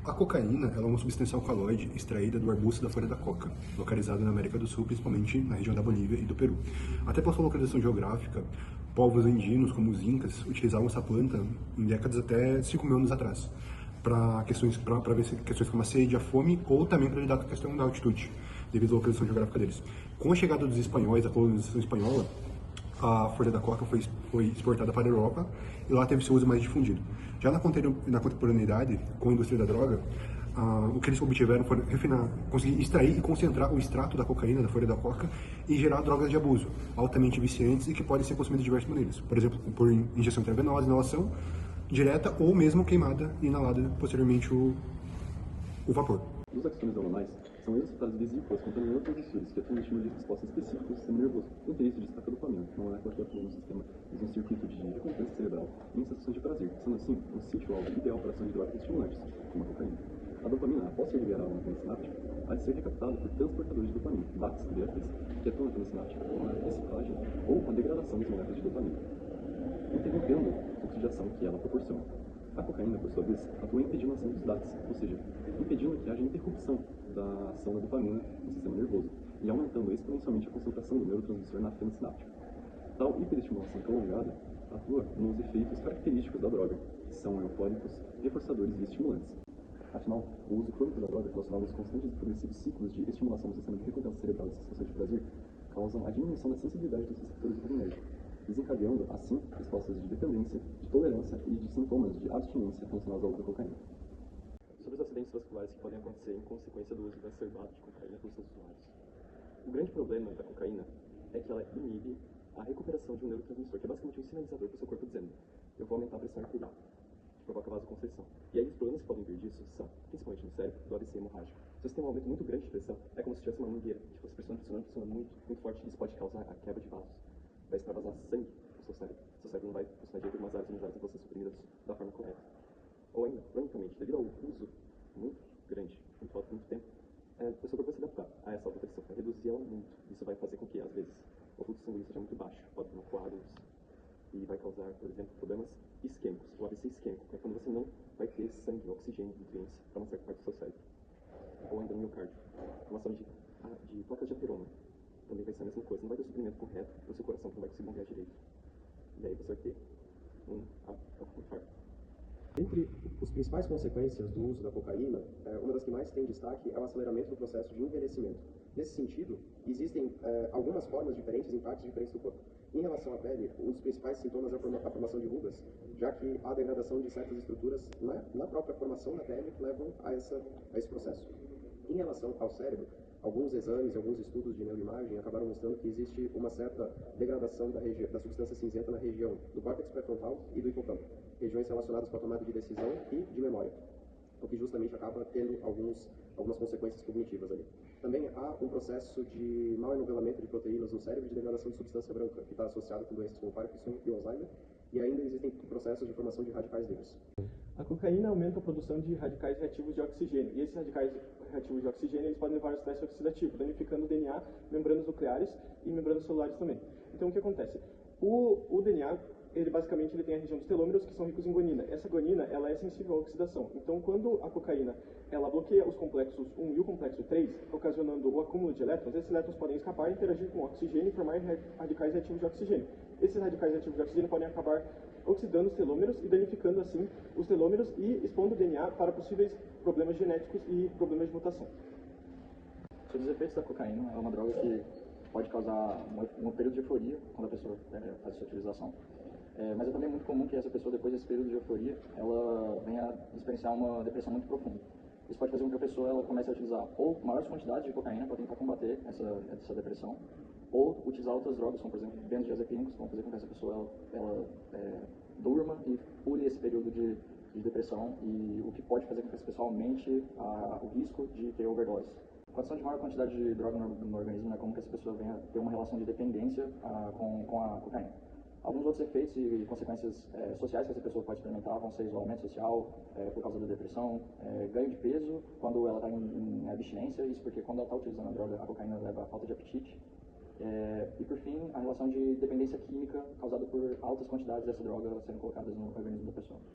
A cocaína ela é uma substância alcaloide extraída do arbusto da folha da coca, localizado na América do Sul, principalmente na região da Bolívia e do Peru. Até pela sua localização geográfica, povos indianos, como os incas, utilizavam essa planta em décadas até 5.000 anos atrás, para questões como a sede, a fome, ou também para lidar com a questão da altitude, devido à localização geográfica deles. Com a chegada dos espanhóis, a colonização espanhola, a folha da coca foi exportada para a Europa e lá teve seu uso mais difundido. Já na contemporaneidade, com a indústria da droga, o que eles obtiveram foi refinar, conseguir extrair e concentrar o extrato da cocaína, da folha da coca, e gerar drogas de abuso, altamente viciantes e que podem ser consumidas de diversas maneiras. Por exemplo, por injeção intravenosa, inalação direta ou mesmo queimada e inalada posteriormente o vapor. Os axônios hormonais são resultados vesículas contaminando transmissores que atuam estímulos de resposta específicos do sistema nervoso. Entre isso destaca a dopamina, que não é aquela que atua no sistema, mas um circuito de recompensa cerebral e em sensações de prazer, sendo assim um sítio-alvo ideal para a ação de drogas estimulantes, como a cocaína. A dopamina, após ser liberada no campo sináptico, há de ser recaptada por transportadores de dopamina, DACs, que atuam no campo sináptico com a reciclagem ou a degradação das moléculas de dopamina, interrompendo o fluxo de ação que ela proporciona. A cocaína, por sua vez, atua impedindo a ação dos DACs, ou seja, impedindo que haja interrupção da ação da dopamina no sistema nervoso e aumentando exponencialmente a concentração do neurotransmissor na fenda sináptica. Tal hiperestimulação prolongada atua nos efeitos característicos da droga, que são eufóricos, reforçadores e estimulantes. Afinal, o uso crônico da droga relacionado aos constantes e progressivos ciclos de estimulação do sistema de recompensa cerebral e sensação de prazer causam a diminuição da sensibilidade dos receptores dopaminérgicos, desencadeando, assim, respostas de dependência, de tolerância e de sintomas de abstinência relacionados ao uso da cocaína. Sobre os acidentes vasculares que podem acontecer em consequência do uso exacerbado de cocaína pelos seus usuários. O grande problema da cocaína é que ela inibe a recuperação de um neurotransmissor, que é basicamente um sinalizador para o seu corpo dizendo: eu vou aumentar a pressão arterial, que provoca vasoconstrição. E aí os problemas que podem vir disso são, principalmente no cérebro, do AVC hemorrágico. Se você tem um aumento muito grande de pressão, é como se tivesse uma mangueira, que fosse pressionando muito forte, e isso pode causar a quebra de vasos. Vai extravasar sangue no seu cérebro. Seu cérebro não vai funcionar direito, algumas áreas não vão ser suprimidas da forma correta. Ou ainda, cronicamente, devido ao uso muito grande, muito alto, muito tempo, o seu corpo vai se adaptar a essa alta pressão, vai reduzir ela muito. Isso vai fazer com que, às vezes, o fluxo sanguíneo seja muito baixo, pode formar coágulos, e vai causar, por exemplo, problemas isquêmicos. O AVC isquêmico é quando você não vai ter sangue, oxigênio, nutrientes para uma certa parte do seu cérebro. Ou ainda no miocárdio, formação de placas de ateroma. Também vai ser a mesma coisa, não vai ter o suprimento correto para o seu coração, que não vai conseguir bombear direito. E aí você vai ter um infarto. Entre as principais consequências do uso da cocaína, uma das que mais tem destaque é o aceleramento do processo de envelhecimento. Nesse sentido, existem algumas formas diferentes, impactos diferentes do corpo. Em relação à pele, um dos principais sintomas é a formação de rugas, já que a degradação de certas estruturas na própria formação da pele levam a esse processo. Em relação ao cérebro, alguns exames, alguns estudos de neuroimagem acabaram mostrando que existe uma certa degradação da substância cinzenta na região do córtex pré-frontal e do hipocampo, regiões relacionadas com a tomada de decisão e de memória, o que justamente acaba tendo algumas consequências cognitivas ali. Também há um processo de mau enovelamento de proteínas no cérebro e de degradação de substância branca, que está associado com doenças como Parkinson e Alzheimer, e ainda existem processos de formação de radicais livres. A cocaína aumenta a produção de radicais reativos de oxigênio, e esses radicais reativos de oxigênio eles podem levar ao estresse oxidativo, danificando o DNA, membranas nucleares e membranas celulares também. Então o que acontece? O DNA, ele basicamente tem a região dos telômeros que são ricos em guanina. Essa guanina ela é sensível à oxidação. Então quando a cocaína ela bloqueia os complexos 1 e o complexo 3, ocasionando o acúmulo de elétrons, esses elétrons podem escapar, interagir com o oxigênio e formar radicais reativos de oxigênio. Esses radicais reativos de oxigênio podem acabar oxidando os telômeros e danificando assim os telômeros e expondo o DNA para possíveis problemas genéticos e problemas de mutação. Sobre os efeitos da cocaína, é uma droga que pode causar um período de euforia quando a pessoa faz sua utilização. Mas é também muito comum que essa pessoa, depois desse período de euforia, ela venha experienciar uma depressão muito profunda. Isso pode fazer com que a pessoa ela comece a utilizar ou maiores quantidades de cocaína para tentar combater essa depressão, ou utilizar outras drogas, como por exemplo benzodiazepínicos, que vão fazer com que essa pessoa ela durma e pule esse período de depressão, e o que pode fazer com que essa pessoa aumente o risco de ter overdose. Com a adição de maior quantidade de droga no organismo, é como que essa pessoa venha ter uma relação de dependência com a cocaína. Alguns outros efeitos e consequências sociais que essa pessoa pode experimentar vão ser isolamento social por causa da depressão, ganho de peso quando ela está em abstinência, isso porque quando ela está utilizando a droga, a cocaína leva a falta de apetite. E por fim, a relação de dependência química causada por altas quantidades dessa droga sendo colocadas no organismo da pessoa.